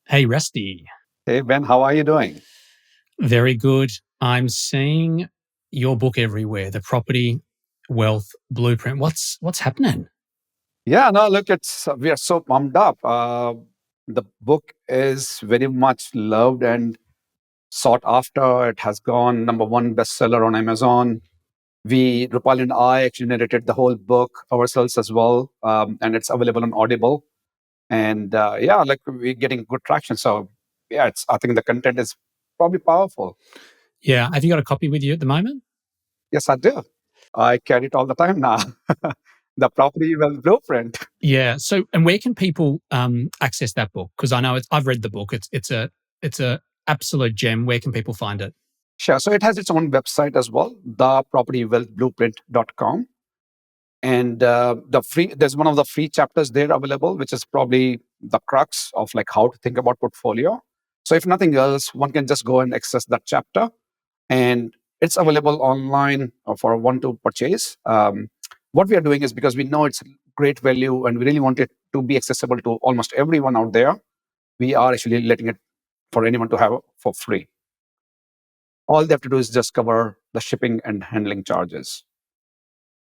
Hey, Rusty. Hey, Ben, how are you doing? Very good. I'm seeing your book everywhere, The Property Wealth Blueprint. What's happening? Yeah, no, look, it's we are so pumped up. The book is very much loved and sought after. It has gone number one bestseller on Amazon. Rupal and I actually narrated the whole book ourselves as well, and it's available on Audible. And yeah, like we're getting good traction. So yeah, I think the content is probably powerful. Yeah. Have you got a copy with you at the moment? Yes, I do. I carry it all the time now. The Property Wealth Blueprint. Yeah. So, and where can people access that book? Because I know I've read the book. It's a absolute gem. Where can people find it? Sure. So it has its own website as well, thepropertywealthblueprint.com. And there's one of the free chapters there available, which is probably the crux of like how to think about portfolio. So if nothing else, one can just go and access that chapter, and it's available online for one to purchase. What we are doing is, because we know it's great value and we really want it to be accessible to almost everyone out there, we are actually letting it for anyone to have for free. All they have to do is just cover the shipping and handling charges,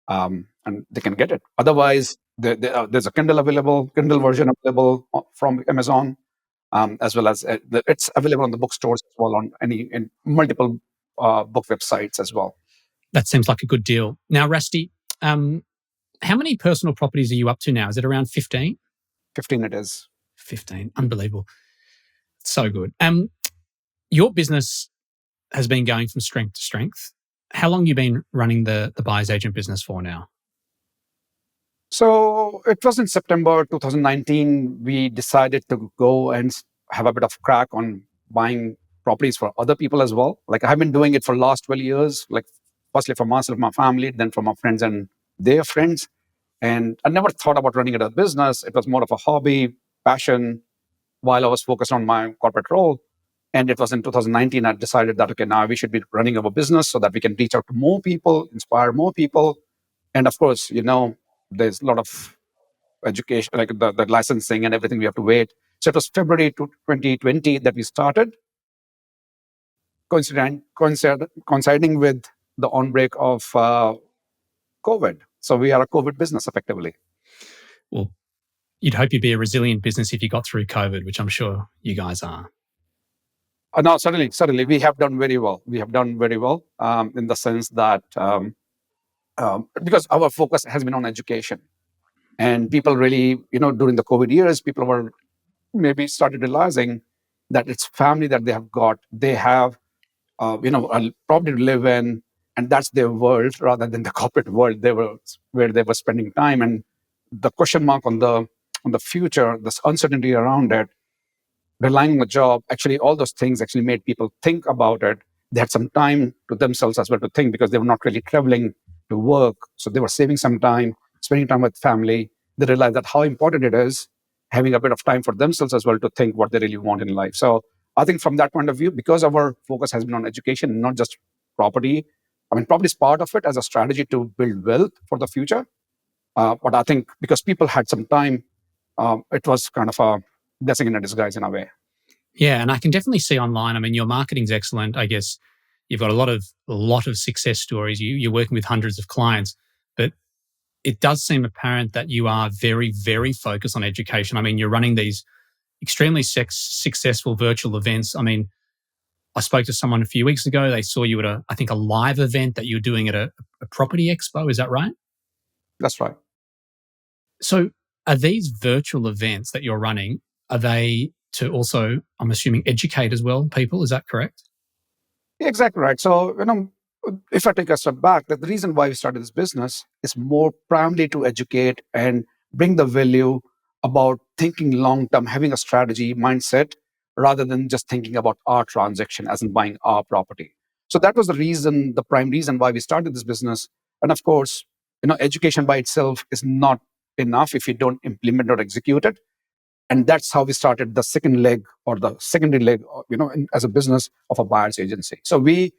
and they can get it. Otherwise, there's a Kindle version available from Amazon, as well as it's available on the bookstores as well, in multiple book websites as well. That seems like a good deal. Now, Rusty, how many personal properties are you up to now? Is it around 15? 15 it is. 15. Unbelievable. So good. Your business has been going from strength to strength. How long have you been running the buyer's agent business for now? So it was in September 2019, we decided to go and have a bit of crack on buying properties for other people as well. Like I've been doing it for the last 12 years, like firstly for myself, my family, then for my friends and their friends. And I never thought about running it as a business. It was more of a hobby, passion, while I was focused on my corporate role. And it was in 2019, I decided that, okay, now we should be running our business so that we can reach out to more people, inspire more people. And of course, there's a lot of education, like the licensing and everything we have to wait. So it was February 2020 that we started, coinciding with the onbreak of COVID. So we are a COVID business effectively. Well, you'd hope you'd be a resilient business if you got through COVID, which I'm sure you guys are. No, certainly, we have done very well. We have done very well in the sense that because our focus has been on education, and people really, during the COVID years, people were maybe started realizing that it's family that they have got. They have, a property to live in, and that's their world rather than the corporate world. Where they were spending time, and the question mark on the future, this uncertainty around it, relying on the job, actually, all those things actually made people think about it. They had some time to themselves as well to think, because they were not really traveling to work. So they were saving some time, spending time with family. They realized that how important it is having a bit of time for themselves as well to think what they really want in life. So I think from that point of view, because our focus has been on education, not just property. I mean, property is part of it as a strategy to build wealth for the future. But I think because people had some time, it was kind of a blessing in a disguise in a way. Yeah, and I can definitely see online. I mean, your marketing's excellent. I guess you've got a lot of success stories. You're working with hundreds of clients, but it does seem apparent that you are very, very focused on education. I mean, you're running these extremely successful virtual events. I mean, I spoke to someone a few weeks ago. They saw you at I think a live event that you're doing at a property expo. Is that right? That's right. So are these virtual events that you're running, are they to also, I'm assuming, educate as well people? Is that correct? Yeah, exactly right. So, if I take a step back, that the reason why we started this business is more primarily to educate and bring the value about thinking long term, having a strategy mindset, rather than just thinking about our transaction as in buying our property. So that was the prime reason why we started this business. And of course, education by itself is not enough if you don't implement or execute it. And that's how we started the second leg, or the secondary leg, as a business of a buyer's agency. So we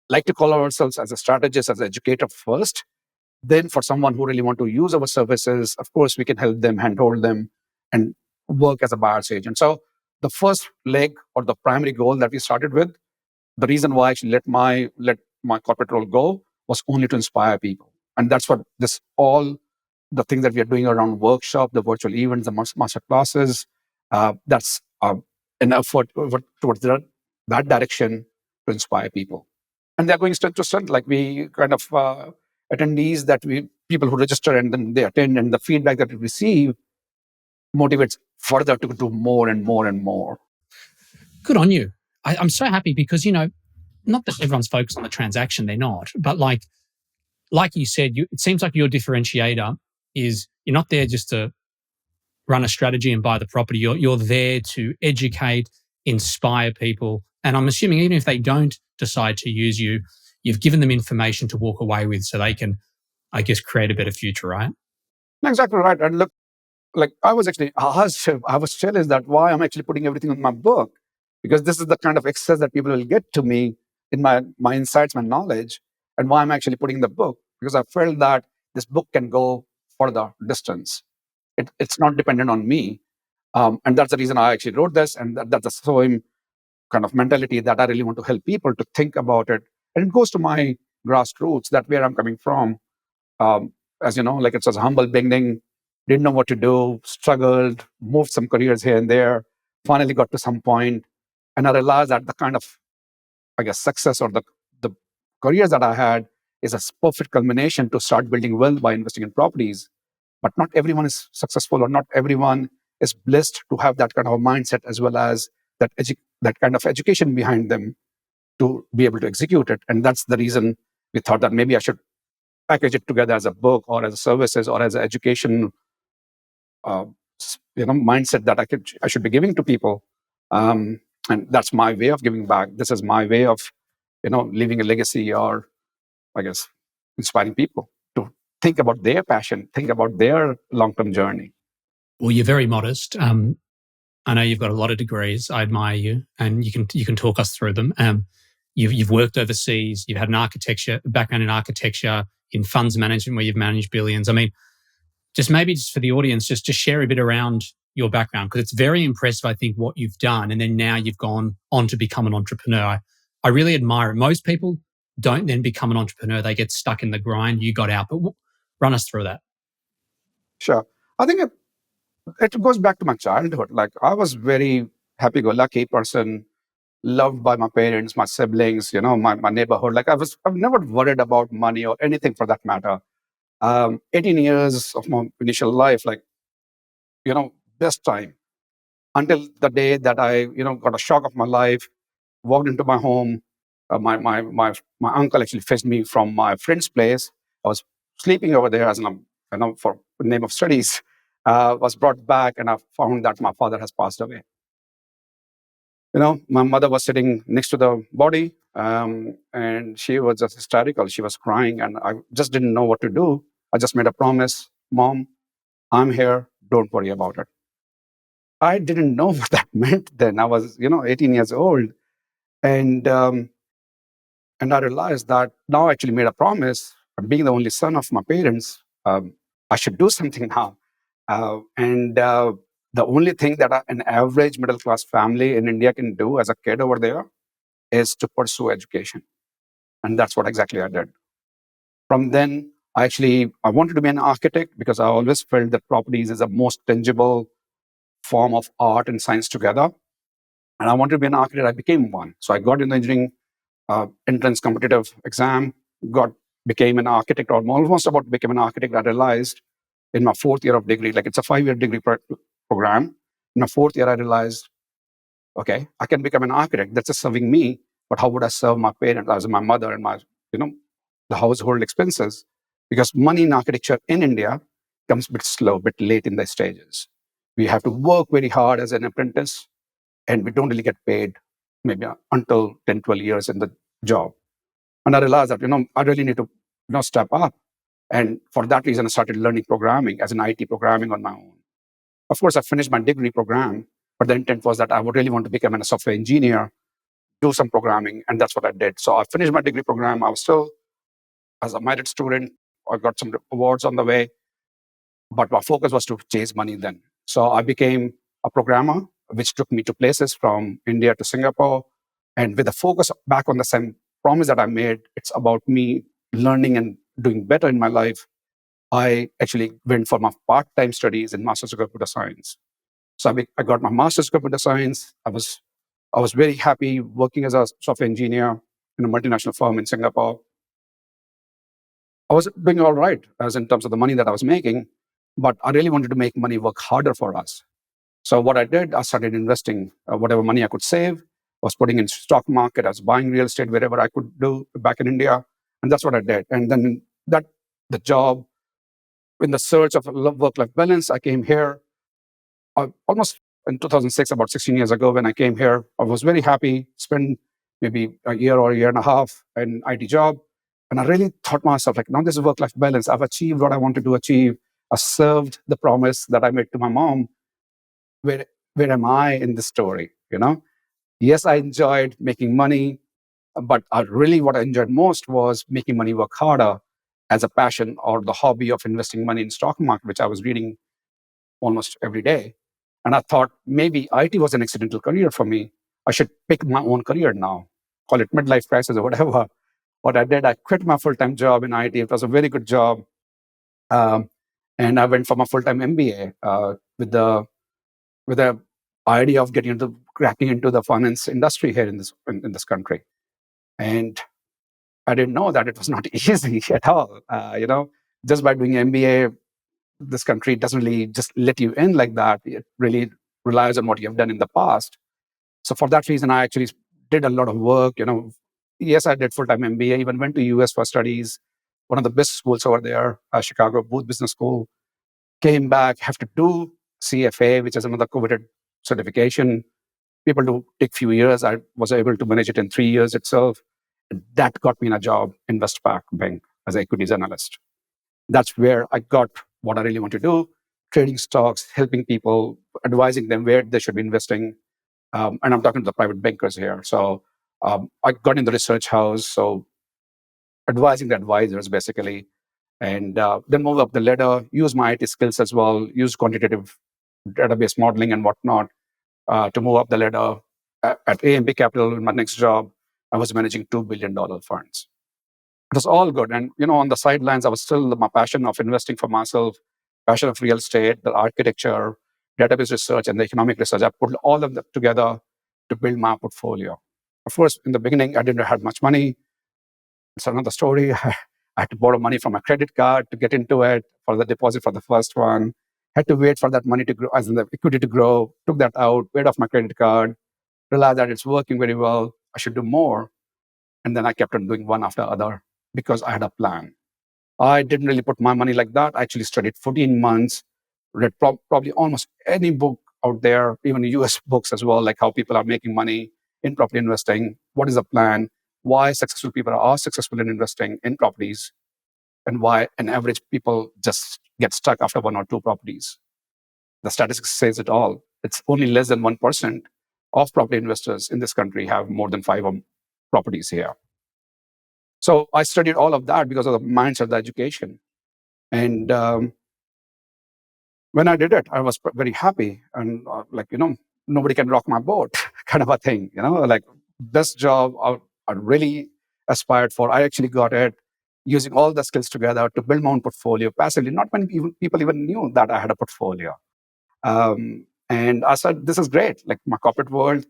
like to call ourselves as a strategist, as an educator first. Then for someone who really want to use our services, of course, we can help them, handhold them, and work as a buyer's agent. So the first leg or the primary goal that we started with, the reason why I actually let my corporate role go was only to inspire people. And that's what this all the things that we are doing around workshop, the virtual events, the master classes, that's an effort towards that direction to inspire people. And they're going strength to strength. Like we kind of attendees people who register and then they attend, and the feedback that we receive motivates further to do more and more and more. Good on you. I'm so happy because, not that everyone's focused on the transaction, they're not, but like you said, it seems like your differentiator is you're not there just to run a strategy and buy the property. You're there to educate, inspire people. And I'm assuming even if they don't decide to use you, you've given them information to walk away with so they can, I guess, create a better future, right? Exactly right. And look, like I was challenged that why I'm actually putting everything in my book, because this is the kind of access that people will get to me in my insights, my knowledge, and why I'm actually putting the book, because I felt that this book can go further distance. It's not dependent on me. And that's the reason I actually wrote this. And that's the same kind of mentality that I really want to help people to think about it. And it goes to my grassroots, that where I'm coming from. As you know, like it's a humble beginning, didn't know what to do, struggled, moved some careers here and there, finally got to some point, and I realized that the kind of, I guess, success or the careers that I had is a perfect culmination to start building wealth by investing in properties. But not everyone is successful, or not everyone is blessed to have that kind of a mindset, as well as that kind of education behind them to be able to execute it. And that's the reason we thought that maybe I should package it together as a book or as a services or as an education mindset that I should be giving to people. And that's my way of giving back. This is my way of leaving a legacy, or I guess inspiring people to think about their passion, think about their long-term journey. Well, you're very modest. I know you've got a lot of degrees. I admire you, and you can talk us through them. You've worked overseas. You've had a background in architecture, in funds management, where you've managed billions. I mean, just for the audience, just share a bit around your background, because it's very impressive, I think, what you've done. And then now you've gone on to become an entrepreneur. I really admire it. Most people don't then become an entrepreneur. They get stuck in the grind. You got out, but run us through that. Sure. I think it goes back to my childhood. Like I was very happy-go-lucky person, loved by my parents, my siblings, my neighborhood. Like I've never worried about money or anything for that matter. 18 years of my initial life, like, best time, until the day that I, got a shock of my life, walked into my home. My uncle actually fetched me from my friend's place. I was sleeping over there for the name of studies. Was brought back, and I found that my father has passed away. My mother was sitting next to the body, and she was just hysterical. She was crying, and I just didn't know what to do. I just made a promise, Mom, I'm here. Don't worry about it. I didn't know what that meant then. I was, 18 years old, and I realized that now I actually made a promise. Being the only son of my parents, I should do something now. And the only thing that an average middle class family in India can do as a kid over there is to pursue education. And that's what exactly I did. From then, I wanted to be an architect, because I always felt that properties is the most tangible form of art and science together. And I wanted to be an architect. I became one. So I got in the engineering entrance competitive exam, became an architect, or almost about to become an architect. I realized in my fourth year of degree, like it's a 5-year degree program. In my fourth year, I realized, okay, I can become an architect. That's just serving me. But how would I serve my parents, as my mother, and the household expenses? Because money in architecture in India comes a bit slow, a bit late in the stages. We have to work very hard as an apprentice, and we don't really get paid maybe until 10, 12 years in the job. And I realized that, I really need to, step up. And for that reason, I started learning programming as an IT programming on my own. Of course, I finished my degree program, but the intent was that I would really want to become a software engineer, do some programming, and that's what I did. So I finished my degree program. I was still, as a merit student, I got some awards on the way, but my focus was to chase money then. So I became a programmer. which took me to places from India to Singapore. And with a focus back on the same promise that I made, it's about me learning and doing better in my life. I actually went for my part-time studies in Masters of Computer Science. So I got my Masters of Computer Science. I was very happy working as a software engineer in a multinational firm in Singapore. I was doing all right as in terms of the money that I was making, but I really wanted to make money work harder for us. So what I did, I started investing whatever money I could save. I was putting in stock market. I was buying real estate wherever I could do back in India, and that's what I did. And then the job, in the search of a work-life balance, I came here. Almost in 2006, about 16 years ago, when I came here, I was very happy. Spent maybe a year or a year and a half in IT job, and I really thought myself like, now this is work-life balance. I've achieved what I wanted to achieve. I served the promise that I made to my mom. Where where am I in this story? Yes, I enjoyed making money, but what I enjoyed most was making money work harder as a passion or the hobby of investing money in stock market, which I was reading almost every day. And I thought maybe IT was an accidental career for me. I should pick my own career now, call it midlife crisis or whatever. What I did, I quit my full-time job in IT. It was a very good job. Um, and I went for my full-time MBA with the idea of cracking into the finance industry here in this country. And I didn't know that it was not easy at all. Just by doing MBA, this country doesn't really just let you in like that. It really relies on what you have done in the past. So for that reason, I actually did a lot of work. Yes, I did full-time MBA. Even went to US for studies. One of the best schools over there, Chicago Booth Business School. Came back, have to do CFA, which is another coveted certification. People do take few years. I was able to manage it in 3 years itself. That got me a job in Westpac Bank as an equities analyst. That's where I got what I really want to do: trading stocks, helping people, advising them where they should be investing. And I'm talking to the private bankers here. So I got in the research house, so advising the advisors basically, and then move up the ladder, use my IT skills as well, use quantitative database modeling and whatnot to move up the ladder. At AMP Capital, in my next job, I was managing $2 billion funds. It was all good. And, on the sidelines, I was still my passion of investing for myself, passion of real estate, the architecture, database research, and the economic research. I put all of them together to build my portfolio. Of course, in the beginning, I didn't have much money. It's another story. I had to borrow money from a credit card to get into it for the deposit for the first one. Had to wait for that money to grow, as in the equity to grow. Took that out, paid off my credit card, realized that it's working very well. I should do more. And then I kept on doing one after other because I had a plan. I didn't really put my money like that. I actually studied 14 months, read probably almost any book out there, even US books as well, like how people are making money in property investing. What is the plan? Why successful people are successful in investing in properties, and why an average people just get stuck after one or two properties. The statistics says it all. It's only less than 1% of property investors in this country have more than 5 properties here. So I studied all of that because of the mindset, the education. And when I did it, I was very happy. And nobody can rock my boat kind of a thing, like this job I really aspired for. I actually got it using all the skills together to build my own portfolio passively. Not many people even knew that I had a portfolio. And I said, this is great. Like my corporate world,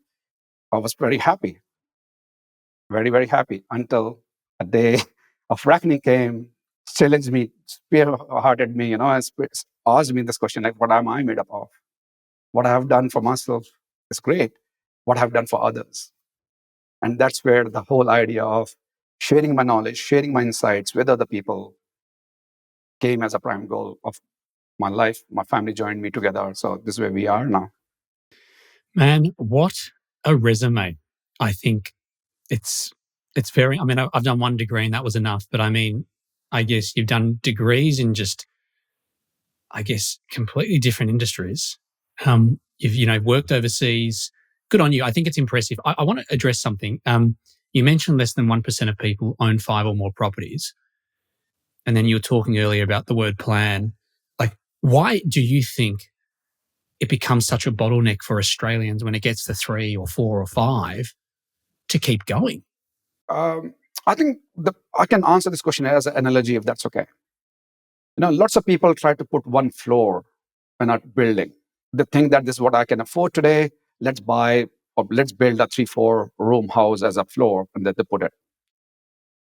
I was very happy, very, very happy until a day of reckoning came, challenged me, spearhearted me, and asked me this question, like, what am I made up of? What I have done for myself is great. What I have done for others. And that's where the whole idea of sharing my knowledge, sharing my insights with other people came as a prime goal of my life. My family joined me together. So this is where we are now. Man, what a resume. I think it's very, I've done one degree and that was enough, but I guess you've done degrees in just, completely different industries. You've worked overseas. Good on you. I think it's impressive. I want to address something. You mentioned less than 1% of people own 5 or more properties. And then you were talking earlier about the word plan. Like, why do you think it becomes such a bottleneck for Australians when it gets to 3 or 4 or 5 to keep going? I think I can answer this question as an analogy, if that's okay. Lots of people try to put one floor in a building. They think that this is what I can afford today. Let's buy or let's build a 3-4 room house as a floor, and then they put it.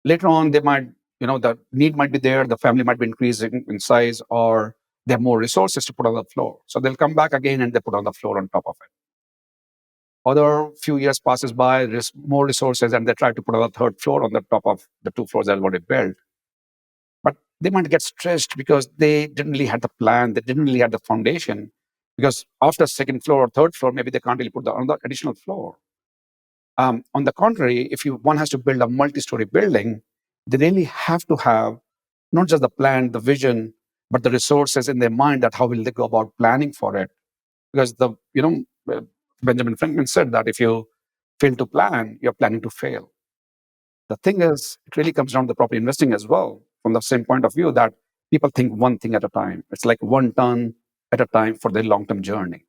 Later on, they might, the need might be there, the family might be increasing in size, or they have more resources to put on the floor. So they'll come back again and they put on the floor on top of it. Other few years passes by, there's more resources, and they try to put on a third floor on the top of the 2 floors they've already built. But they might get stressed because they didn't really have the plan, they didn't really have the foundation. Because after second floor or third floor, maybe they can't really put on the additional floor. On the contrary, if one has to build a multi-story building, they really have to have not just the plan, the vision, but the resources in their mind that how will they go about planning for it. Because Benjamin Franklin said that if you fail to plan, you're planning to fail. The thing is, it really comes down to property investing as well, from the same point of view that people think one thing at a time. It's like one turn at a time for their long-term journey.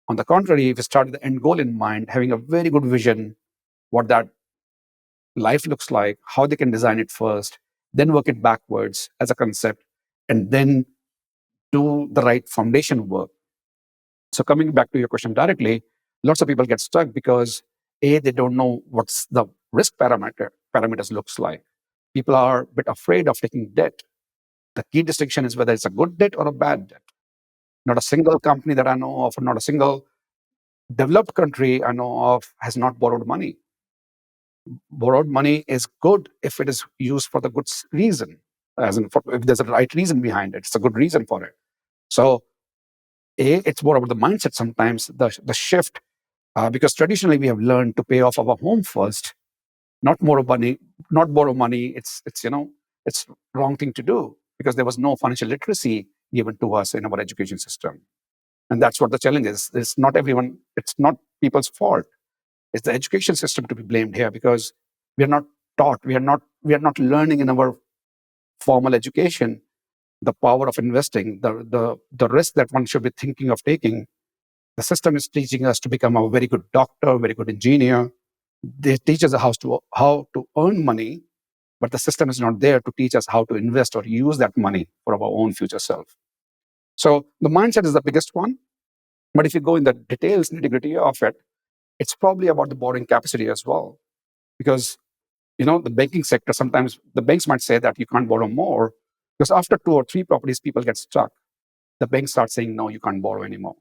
On the contrary, if you start with the end goal in mind, having a very good vision, what that life looks like, how they can design it first, then work it backwards as a concept, and then do the right foundation work. So coming back to your question directly, lots of people get stuck because they don't know what's the risk parameters looks like. People are a bit afraid of taking debt. The key distinction is whether it's a good debt or a bad debt. Not a single company that I know of, or not a single developed country I know of has not borrowed money. Borrowed money is good if it is used for the good reason, as in if there's a right reason behind it. It's a good reason for it. So it's more about the mindset sometimes, the shift, because traditionally we have learned to pay off our home first, not borrow money. It's wrong thing to do because there was no financial literacy given to us in our education system. And that's what the challenge is. It's not people's fault. It's the education system to be blamed here because we are not taught, we are not learning in our formal education the power of investing, the risk that one should be thinking of taking. The system is teaching us to become a very good doctor, a very good engineer. They teach us how to earn money, but the system is not there to teach us how to invest or use that money for our own future self. So the mindset is the biggest one. But if you go in the details, nitty-gritty of it, it's probably about the borrowing capacity as well. Because the banking sector, sometimes the banks might say that you can't borrow more because after 2 or 3 properties, people get stuck. The banks start saying, no, you can't borrow anymore.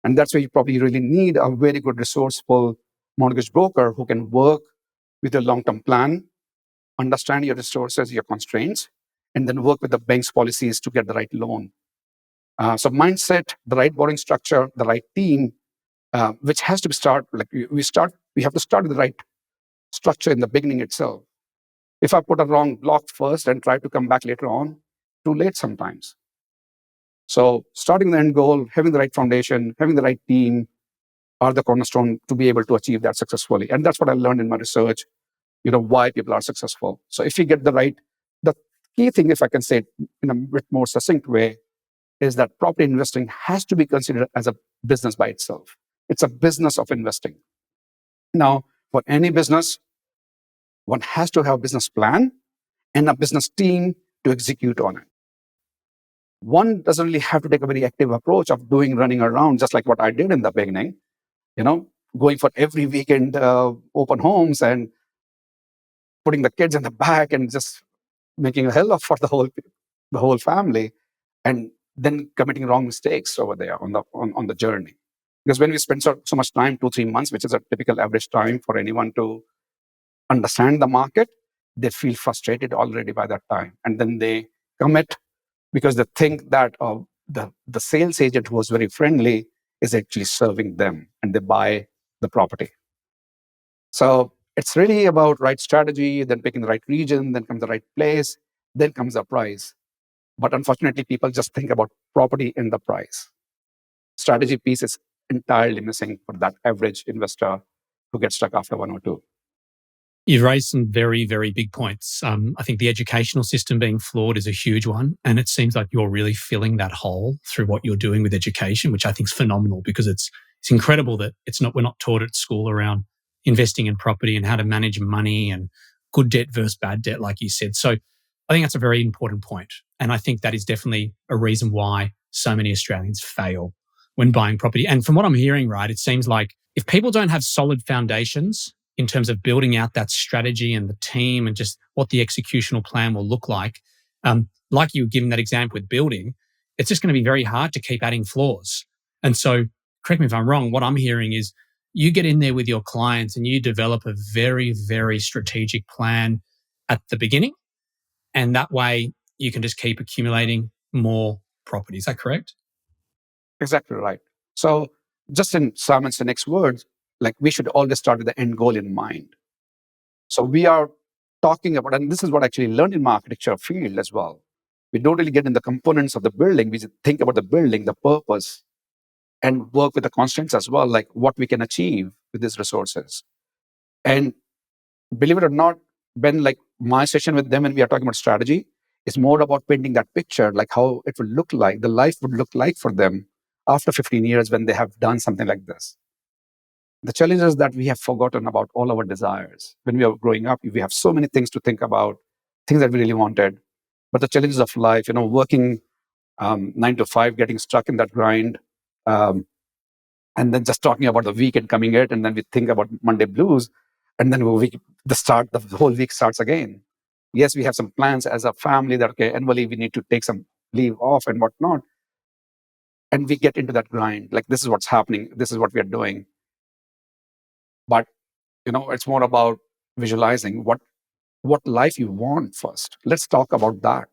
And that's where you probably really need a very good, resourceful mortgage broker who can work with a long-term plan, understand your resources, your constraints, and then work with the bank's policies to get the right loan. So mindset, the right borrowing structure, the right team, which has to be we have to start with the right structure in the beginning itself. If I put a wrong block first and try to come back later on, too late sometimes. So starting the end goal, having the right foundation, having the right team are the cornerstone to be able to achieve that successfully. And that's what I learned in my research, why people are successful. So if you get the key thing, if I can say it in a bit more succinct way, is that property investing has to be considered as a business by itself. It's a business of investing. Now, for any business, one has to have a business plan and a business team to execute on it. One doesn't really have to take a very active approach of running around, just like what I did in the beginning, going for every weekend open homes and putting the kids in the back and just making a hell of for the whole family, and then committing wrong mistakes over there on the journey. Because when we spend so much time, 2-3 months, which is a typical average time for anyone to understand the market, they feel frustrated already by that time, and then they commit because they think that the sales agent who was very friendly is actually serving them, and they buy the property. So it's really about right strategy, then picking the right region, then comes the right place, then comes the price. But unfortunately, people just think about property and the price. Strategy piece is entirely missing for that average investor who gets stuck after 1 or 2. You've raised some very, very big points. I think the educational system being flawed is a huge one. And it seems like you're really filling that hole through what you're doing with education, which I think is phenomenal because it's incredible that we're not taught at school around investing in property and how to manage money and good debt versus bad debt, like you said. So I think that's a very important point. And I think that is definitely a reason why so many Australians fail when buying property. And from what I'm hearing, right, it seems like if people don't have solid foundations in terms of building out that strategy and the team and just what the executional plan will look like you were giving that example with building, it's just going to be very hard to keep adding floors. And so, correct me if I'm wrong, what I'm hearing is you get in there with your clients and you develop a very, very strategic plan at the beginning. And that way you can just keep accumulating more property. Is that correct? Exactly right. So, just in Simon's next words, like we should always start with the end goal in mind. So, we are talking about, and this is what I actually learned in my architecture field as well. We don't really get in the components of the building. We just think about the building, the purpose, and work with the constraints as well, like what we can achieve with these resources. And believe it or not, when like my session with them and we are talking about strategy, it's more about painting that picture, like how it would look like, the life would look like for them after 15 years when they have done something like this. The challenge is that we have forgotten about all our desires. When we are growing up, we have so many things to think about, things that we really wanted. But the challenges of life, working 9 to 5, getting stuck in that grind, um, and then just talking about the weekend coming in, and then we think about Monday blues, and then the whole week starts again. Yes, we have some plans as a family that annually we need to take some leave off and whatnot, and we get into that grind. Like this is what's happening. This is what we are doing. But it's more about visualizing what life you want first. Let's talk about that,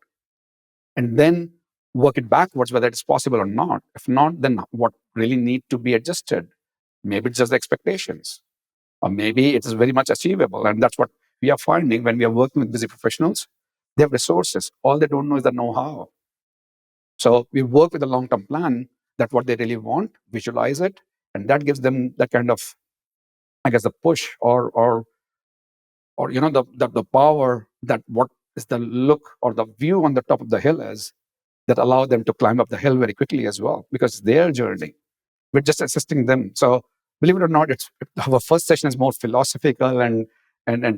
and then work it backwards whether it's possible or not. If not, then what really need to be adjusted? Maybe it's just the expectations. Or maybe it is very much achievable. And that's what we are finding when we are working with busy professionals. They have resources. All they don't know is the know-how. So we work with a long-term plan that what they really want, visualize it, and that gives them that kind of, I guess, the push or the power that what is the look or the view on the top of the hill is that allow them to climb up the hill very quickly as well, because their journey, we're just assisting them. So believe it or not, our first session is more philosophical and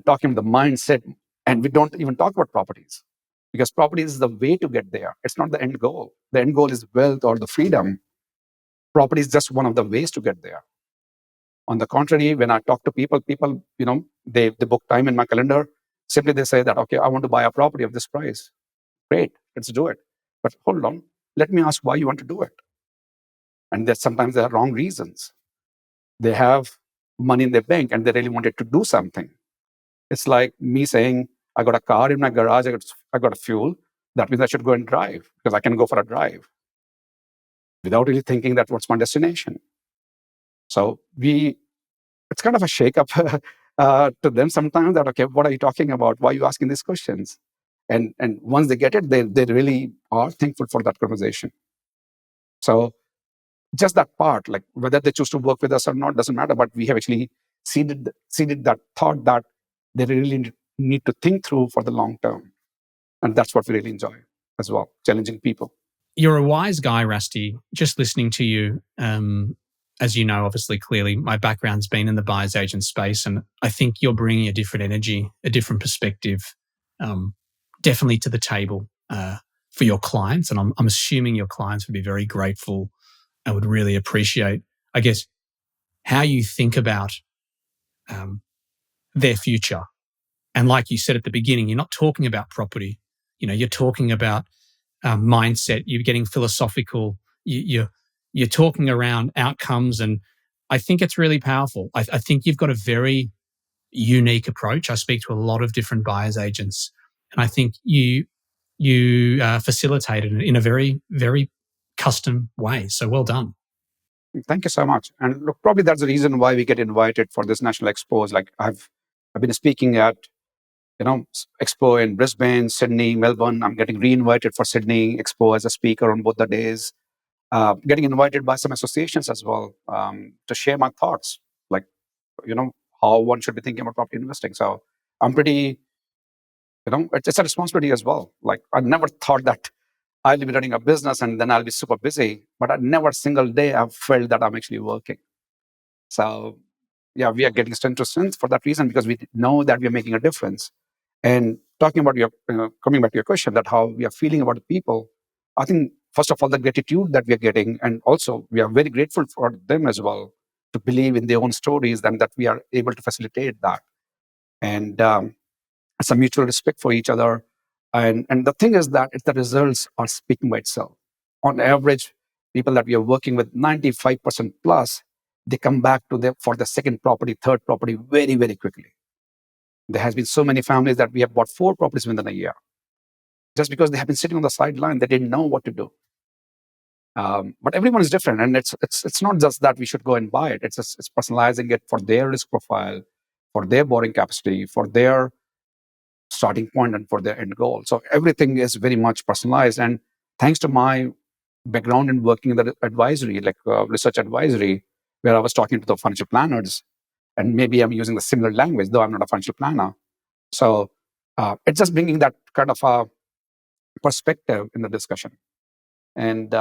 talking the mindset, and we don't even talk about properties because properties is the way to get there. It's not the end goal. The end goal is wealth or the freedom. Property is just one of the ways to get there. On the contrary, when I talk to people, they book time in my calendar. Simply they say that, okay, I want to buy a property of this price. Great, let's do it. But hold on, let me ask why you want to do it. And that sometimes there are wrong reasons. They have money in their bank and they really wanted to do something. It's like me saying, I got a car in my garage, I got a fuel. That means I should go and drive because I can go for a drive without really thinking that what's my destination. So it's kind of a shake-up to them sometimes that, okay, what are you talking about? Why are you asking these questions? And once they get it, they really are thankful for that conversation. So just that part, like whether they choose to work with us or not, doesn't matter. But we have actually seeded that thought that they really need to think through for the long term. And that's what we really enjoy as well, challenging people. You're a wise guy, Rusty. Just listening to you, as you know, obviously, clearly, my background's been in the buyer's agent space, and I think you're bringing a different energy, a different perspective, definitely to the table for your clients. And I'm assuming your clients would be very grateful and would really appreciate, I guess, how you think about their future. And like you said at the beginning, you're not talking about property. You're talking about mindset. You're getting philosophical. You're talking around outcomes, and I think it's really powerful. I think you've got a very unique approach. I speak to a lot of different buyers agents, and I think you facilitate it in a very, very custom way. So well done. Thank you so much. And look, probably that's the reason why we get invited for this national expos. Like I've been speaking at expo in Brisbane, Sydney, Melbourne. I'm getting re-invited for Sydney expo as a speaker on both the days. Getting invited by some associations as well to share my thoughts, like how one should be thinking about property investing. So I'm pretty, it's a responsibility as well. Like, I never thought that I'll be running a business and then I'll be super busy, but I never single day I've felt that I'm actually working. So yeah, we are getting strength to strength for that reason, because we know that we are making a difference. And talking about your, coming back to your question, that how we are feeling about the people, I think first of all, the gratitude that we are getting, and also we are very grateful for them as well to believe in their own stories, and that we are able to facilitate that. And it's a mutual respect for each other. And the thing is that the results are speaking by itself. On average, people that we are working with, 95% plus, they come back to them for the second property, third property very, very quickly. There has been so many families that we have bought 4 properties within a year, just because they have been sitting on the sideline. They didn't know what to do. But everyone is different, and it's not just that we should go and buy it. It's personalizing it for their risk profile, for their borrowing capacity, for their starting point, and for their end goal. So everything is very much personalized. And thanks to my background in working in the advisory, like research advisory, where I was talking to the financial planners, and maybe I'm using the similar language, though I'm not a financial planner. So it's just bringing that kind of a perspective in the discussion. And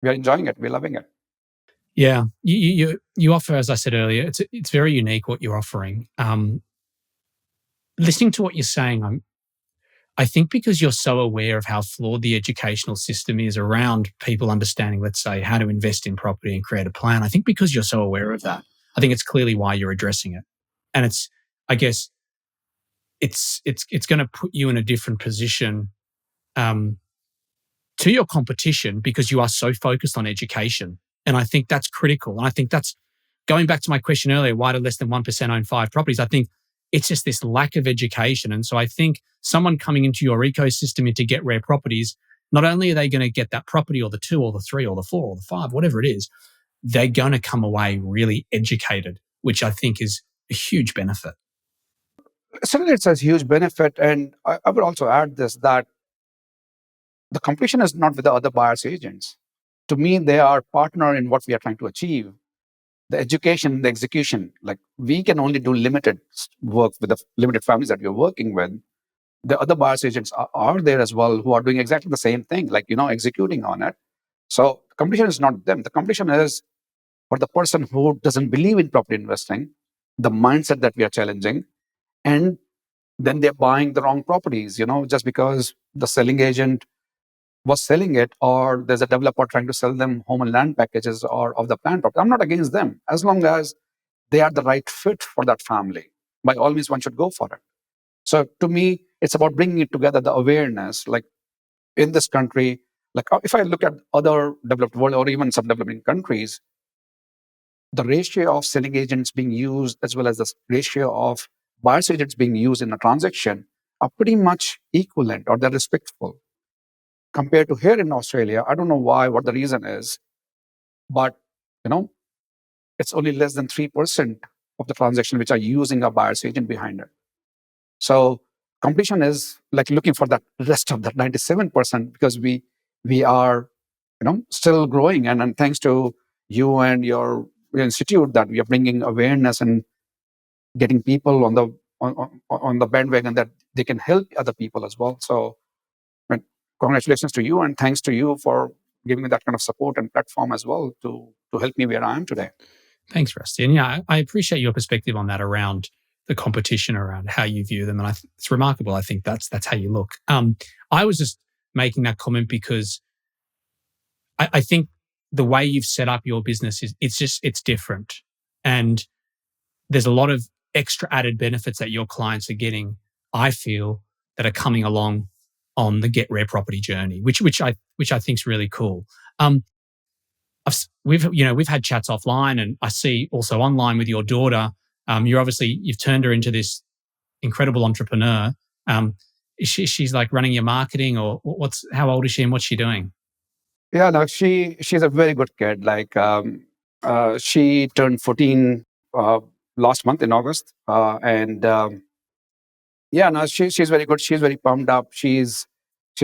we are enjoying it. We're loving it. Yeah, you offer, as I said earlier, it's very unique what you're offering. Listening to what you're saying, I think because you're so aware of how flawed the educational system is around people understanding, let's say, how to invest in property and create a plan. I think because you're so aware of that, I think it's clearly why you're addressing it. And I guess, it's going to put you in a different position um, to your competition, because you are so focused on education. And I think that's critical. And I think that's going back to my question earlier, why do less than 1% own 5 properties? I think it's just this lack of education. And so I think someone coming into your ecosystem into Get Rare Properties, not only are they going to get that property, or the 2 or the 3 or the 4 or the 5, whatever it is, they're going to come away really educated, which I think is a huge benefit. Certainly, it's a huge benefit. And I would also add this, that the competition is not with the other buyers agents. To me, they are partner in what we are trying to achieve. The education, the execution, like, we can only do limited work with the limited families that we're working with. The other buyers agents are there as well, who are doing exactly the same thing, like, executing on it. So competition is not them. The competition is for the person who doesn't believe in property investing, the mindset that we are challenging, and then they're buying the wrong properties, just because the selling agent was selling it, or there's a developer trying to sell them home and land packages or of the planned property. I'm not against them, as long as they are the right fit for that family. By all means, one should go for it. So to me, it's about bringing it together, the awareness, like, in this country, like, if I look at other developed world or even some developing countries, the ratio of selling agents being used, as well as the ratio of buyers agents being used in a transaction, are pretty much equivalent, or they're respectful. Compared to here in Australia, I don't know why, what the reason is, but it's only less than 3% of the transaction which are using a buyer's agent behind it. So competition is like looking for that rest of that 97%, because we are still growing, and thanks to you and your institute, that we are bringing awareness and getting people on the bandwagon, that they can help other people as well. So, and congratulations to you, and thanks to you for giving me that kind of support and platform as well to help me where I am today. Thanks, Rusty. And yeah, I appreciate your perspective on that, around the competition, around how you view them. And it's remarkable. I think that's how you look. I was just making that comment because I think the way you've set up your business it's different. And there's a lot of extra added benefits that your clients are getting, I feel, that are coming along on the Get Rare Property journey, which I think is really cool. We've had chats offline, and I see also online with your daughter. You've turned her into this incredible entrepreneur. She's like running your marketing, or how old is she and what's she doing? Yeah, no, she's a very good kid. Like, she turned 14 last month in August, and yeah, no, she's very good. She's very pumped up. She's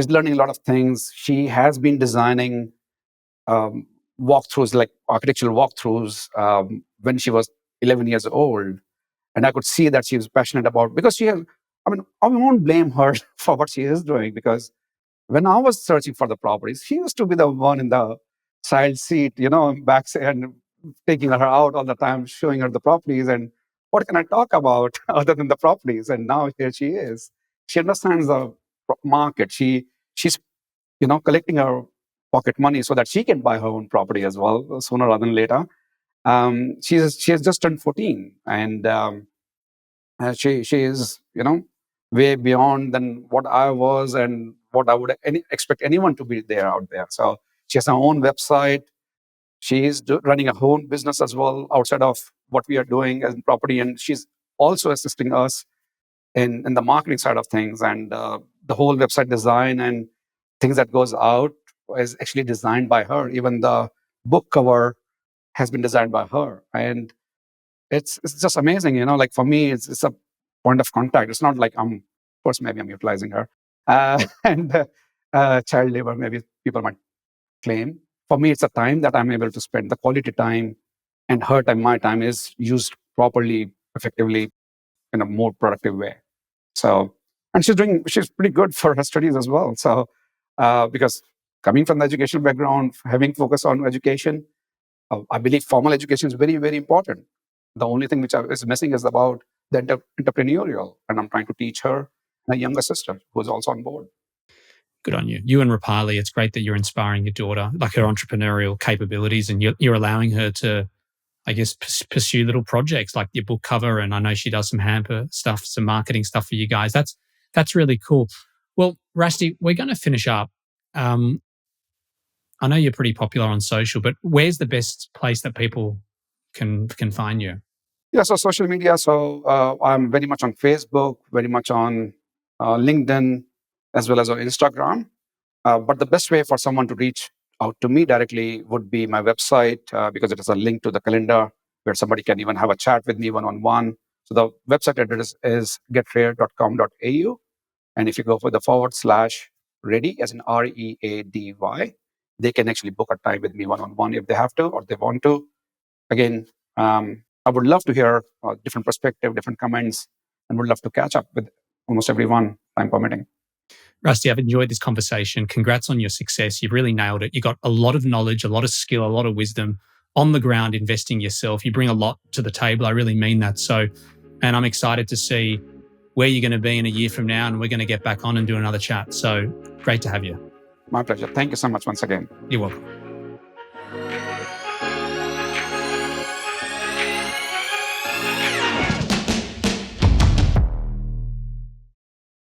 learning a lot of things. She has been designing um, walkthroughs, like architectural walkthroughs, when she was 11 years old. And I could see that she was passionate about, because she has, I mean, I won't blame her for what she is doing, because when I was searching for the properties, she used to be the one in the child seat, back and taking her out all the time, showing her the properties. And what can I talk about other than the properties? And now here she is. She understands the market. She's collecting her pocket money so that she can buy her own property as well, sooner rather than later. She has just turned 14, and she is way beyond than what I was and what I would expect anyone to be there out there. So she has her own website. She is running a own business as well outside of what we are doing as property, and she's also assisting us in the marketing side of things, and the whole website design and things that goes out is actually designed by her. Even the book cover has been designed by her, and it's just amazing. Like for me, it's a point of contact. It's not like of course, maybe I'm utilizing her, and child labor, maybe people might claim. For me, it's a time that I'm able to spend, the quality time, and her time, my time is used properly, effectively, in a more productive way. So, and she's pretty good for her studies as well. So, because coming from the educational background, having focus on education, I believe formal education is very, very important. The only thing which is missing is about the entrepreneurial, and I'm trying to teach her, and a younger sister who is also on board. Good on you. You and Rapali, it's great that you're inspiring your daughter, like her entrepreneurial capabilities, and you're allowing her to, I guess, pursue little projects like your book cover. And I know she does some hamper stuff, some marketing stuff for you guys. That's really cool. Well, Rasti, we're going to finish up. I know you're pretty popular on social, but where's the best place that people can find you? Yeah, so social media. So I'm very much on Facebook, very much on LinkedIn, as well as on Instagram. But the best way for someone to reach out to me directly would be my website, because it has a link to the calendar where somebody can even have a chat with me one-on-one. So the website address is getrare.com.au. And if you go for the /ready, as in READY, they can actually book a time with me one-on-one if they have to or they want to. Again, I would love to hear different perspective, different comments, and would love to catch up with almost everyone, time permitting. Rasti, I've enjoyed this conversation. Congrats on your success. You've really nailed it. You got a lot of knowledge, a lot of skill, a lot of wisdom on the ground investing yourself. You bring a lot to the table. I really mean that. So, and I'm excited to see where you're going to be in a year from now, and we're going to get back on and do another chat. So great to have you. My pleasure. Thank you so much once again. You're welcome.